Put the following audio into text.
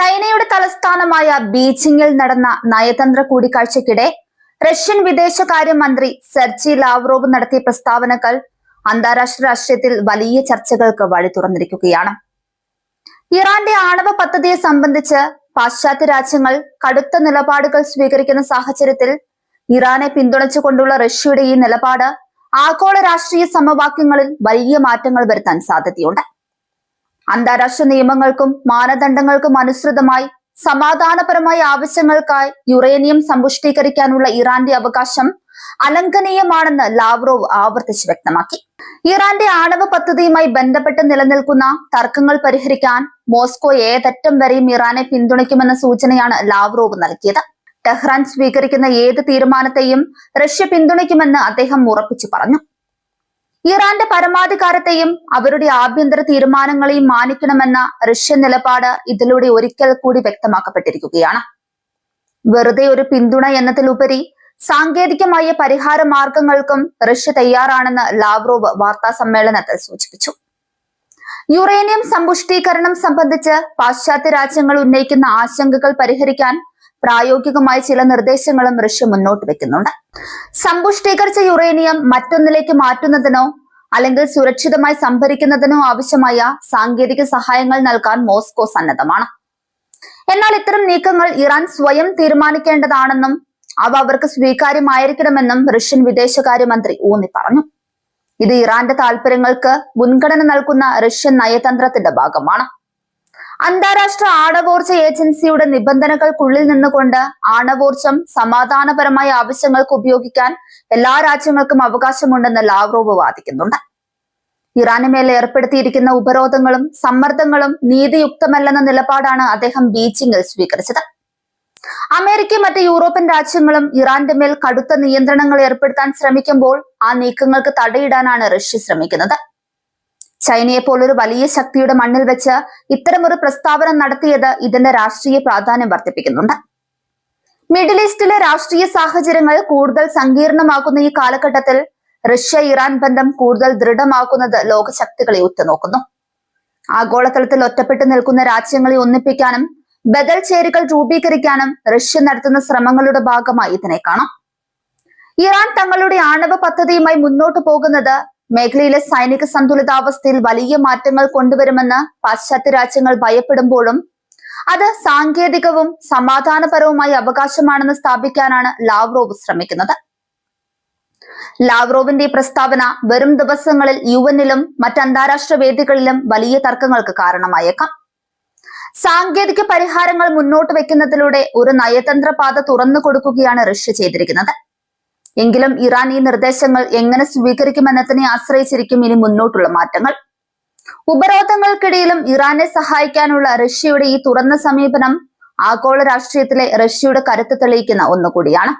ചൈനയുടെ തലസ്ഥാനമായ ബീജിംഗിൽ നടന്ന നയതന്ത്ര കൂടിക്കാഴ്ചയ്ക്കിടെ റഷ്യൻ വിദേശകാര്യമന്ത്രി സെർജി ലാവ്റോവ് നടത്തിയ പ്രസ്താവനകൾ അന്താരാഷ്ട്ര രാഷ്ട്രീയത്തിൽ വലിയ ചർച്ചകൾക്ക് വഴി തുറന്നിരിക്കുകയാണ്. ഇറാന്റെ ആണവ പദ്ധതിയെ സംബന്ധിച്ച് പാശ്ചാത്യ രാജ്യങ്ങൾ കടുത്ത നിലപാടുകൾ സ്വീകരിക്കുന്ന സാഹചര്യത്തിൽ ഇറാനെ പിന്തുണച്ചുകൊണ്ടുള്ള റഷ്യയുടെ ഈ നിലപാട് ആഗോള രാഷ്ട്രീയ സമവാക്യങ്ങളിൽ വലിയ മാറ്റങ്ങൾ വരുത്താൻ സാധ്യതയുണ്ട്. അന്താരാഷ്ട്ര നിയമങ്ങൾക്കും മാനദണ്ഡങ്ങൾക്കും അനുസൃതമായി സമാധാനപരമായ ആവശ്യങ്ങൾക്കായി യുറേനിയം സമ്പുഷ്ടീകരിക്കാനുള്ള ഇറാന്റെ അവകാശം അലംഘനീയമാണെന്ന് ലാവ്റോവ് ആവർത്തിച്ച് വ്യക്തമാക്കി. ഇറാന്റെ ആണവ പദ്ധതിയുമായി ബന്ധപ്പെട്ട് നിലനിൽക്കുന്ന തർക്കങ്ങൾ പരിഹരിക്കാൻ മോസ്കോ ഏതറ്റം വരെയും ഇറാനെ പിന്തുണയ്ക്കുമെന്ന സൂചനയാണ് ലാവ്റോവ് നൽകിയത്. ടെഹ്റാൻ സ്വീകരിക്കുന്ന ഏത് തീരുമാനത്തെയും റഷ്യ പിന്തുണയ്ക്കുമെന്ന് അദ്ദേഹം ഉറപ്പിച്ചു പറഞ്ഞു. ഇറാന്റെ പരമാധികാരത്തെയും അവരുടെ ആഭ്യന്തര തീരുമാനങ്ങളെയും മാനിക്കണമെന്ന റഷ്യൻ നിലപാട് ഇതിലൂടെ ഒരിക്കൽ കൂടി വ്യക്തമാക്കപ്പെട്ടിരിക്കുകയാണ്. വെറുതെ ഒരു പിന്തുണ എന്നതിലുപരി സാങ്കേതികമായ പരിഹാര മാർഗങ്ങൾക്കും റഷ്യ തയ്യാറാണെന്ന് ലാവ്റോവ് വാർത്താ സമ്മേളനത്തിൽ സൂചിപ്പിച്ചു. യുറേനിയം സമ്പുഷ്ടീകരണം സംബന്ധിച്ച് പാശ്ചാത്യ രാജ്യങ്ങൾ ഉന്നയിക്കുന്ന ആശങ്കകൾ പരിഹരിക്കാൻ പ്രായോഗികമായ ചില നിർദ്ദേശങ്ങളും റഷ്യ മുന്നോട്ട് വെക്കുന്നുണ്ട്. സമ്പുഷ്ടീകരിച്ച യുറേനിയം മറ്റൊന്നിലേക്ക് മാറ്റുന്നതിനോ അല്ലെങ്കിൽ സുരക്ഷിതമായി സംഭരിക്കുന്നതിനോ ആവശ്യമായ സാങ്കേതിക സഹായങ്ങൾ നൽകാൻ മോസ്കോ സന്നദ്ധമാണ്. എന്നാൽ ഇത്തരം നീക്കങ്ങൾ ഇറാൻ സ്വയം തീരുമാനിക്കേണ്ടതാണെന്നും അവ അവർക്ക് സ്വീകാര്യമായിരിക്കണമെന്നും റഷ്യൻ വിദേശകാര്യമന്ത്രി ഊന്നി പറഞ്ഞു. ഇത് ഇറാന്റെ താൽപര്യങ്ങൾക്ക് മുൻഗണന നൽകുന്ന റഷ്യൻ നയതന്ത്രത്തിന്റെ ഭാഗമാണ്. അന്താരാഷ്ട്ര ആണവോർജ ഏജൻസിയുടെ നിബന്ധനകൾക്കുള്ളിൽ നിന്നുകൊണ്ട് ആണവോർജം സമാധാനപരമായ ആവശ്യങ്ങൾക്ക് ഉപയോഗിക്കാൻ എല്ലാ രാജ്യങ്ങൾക്കും അവകാശമുണ്ടെന്ന് ലാവ്റോവ് വാദിക്കുന്നുണ്ട്. ഇറാന് മേലെ ഏർപ്പെടുത്തിയിരിക്കുന്ന ഉപരോധങ്ങളും സമ്മർദ്ദങ്ങളും നീതിയുക്തമല്ലെന്ന നിലപാടാണ് അദ്ദേഹം ബീജിംഗിൽ സ്വീകരിച്ചത്. അമേരിക്കയും മറ്റ് യൂറോപ്യൻ രാജ്യങ്ങളും ഇറാന്റെ മേൽ കടുത്ത നിയന്ത്രണങ്ങൾ ഏർപ്പെടുത്താൻ ശ്രമിക്കുമ്പോൾ ആ നീക്കങ്ങൾക്ക് തടയിടാനാണ് റഷ്യ ശ്രമിക്കുന്നത്. ചൈനയെ പോലൊരു വലിയ ശക്തിയുടെ മണ്ണിൽ വെച്ച് ഇത്തരമൊരു പ്രസ്താവന നടത്തിയത് ഇതിന്റെ രാഷ്ട്രീയ പ്രാധാന്യം വർദ്ധിപ്പിക്കുന്നുണ്ട്. മിഡിൽ ഈസ്റ്റിലെ രാഷ്ട്രീയ സാഹചര്യങ്ങൾ കൂടുതൽ സങ്കീർണമാക്കുന്ന ഈ കാലഘട്ടത്തിൽ റഷ്യ ഇറാൻ ബന്ധം കൂടുതൽ ദൃഢമാക്കുന്നത് ലോകശക്തികളെ ഉറ്റുനോക്കുന്നു. ആഗോളതലത്തിൽ ഒറ്റപ്പെട്ടു നിൽക്കുന്ന രാജ്യങ്ങളെ ഒന്നിപ്പിക്കാനും ബദൽ ചേരികൾ രൂപീകരിക്കാനും റഷ്യ നടത്തുന്ന ശ്രമങ്ങളുടെ ഭാഗമായി ഇതിനെ കാണാം. ഇറാൻ തങ്ങളുടെ ആണവ പദ്ധതിയുമായി മുന്നോട്ടു പോകുന്നത് മേഖലയിലെ സൈനിക സന്തുലിതാവസ്ഥയിൽ വലിയ മാറ്റങ്ങൾ കൊണ്ടുവരുമെന്ന് പാശ്ചാത്യ രാജ്യങ്ങൾ ഭയപ്പെടുമ്പോഴും അത് സാങ്കേതികവും സമാധാനപരവുമായ അവകാശമാണെന്ന് സ്ഥാപിക്കാനാണ് ലാവ്റോവ് ശ്രമിക്കുന്നത്. ലാവ്റോവിന്റെ ഈ പ്രസ്താവന വരും ദിവസങ്ങളിൽ യുഎന്നിലും മറ്റ് അന്താരാഷ്ട്ര വേദികളിലും വലിയ തർക്കങ്ങൾക്ക് കാരണമായേക്കാം. സാങ്കേതിക പരിഹാരങ്ങൾ മുന്നോട്ട് വെക്കുന്നതിലൂടെ ഒരു നയതന്ത്ര പാത തുറന്നു കൊടുക്കുകയാണ് റഷ്യ ചെയ്തിരിക്കുന്നത്. എങ്കിലും ഇറാൻ ഈ നിർദ്ദേശങ്ങൾ എങ്ങനെ സ്വീകരിക്കുമെന്നതിനെ ആശ്രയിച്ചിരിക്കും ഇനി മുന്നോട്ടുള്ള മാറ്റങ്ങൾ. ഉപരോധങ്ങൾക്കിടയിലും ഇറാനെ സഹായിക്കാനുള്ള റഷ്യയുടെ ഈ തുറന്ന സമീപനം ആഗോള രാഷ്ട്രീയത്തിലെ റഷ്യയുടെ കരുത്ത് തെളിയിക്കുന്ന ഒന്നുകൂടിയാണ്.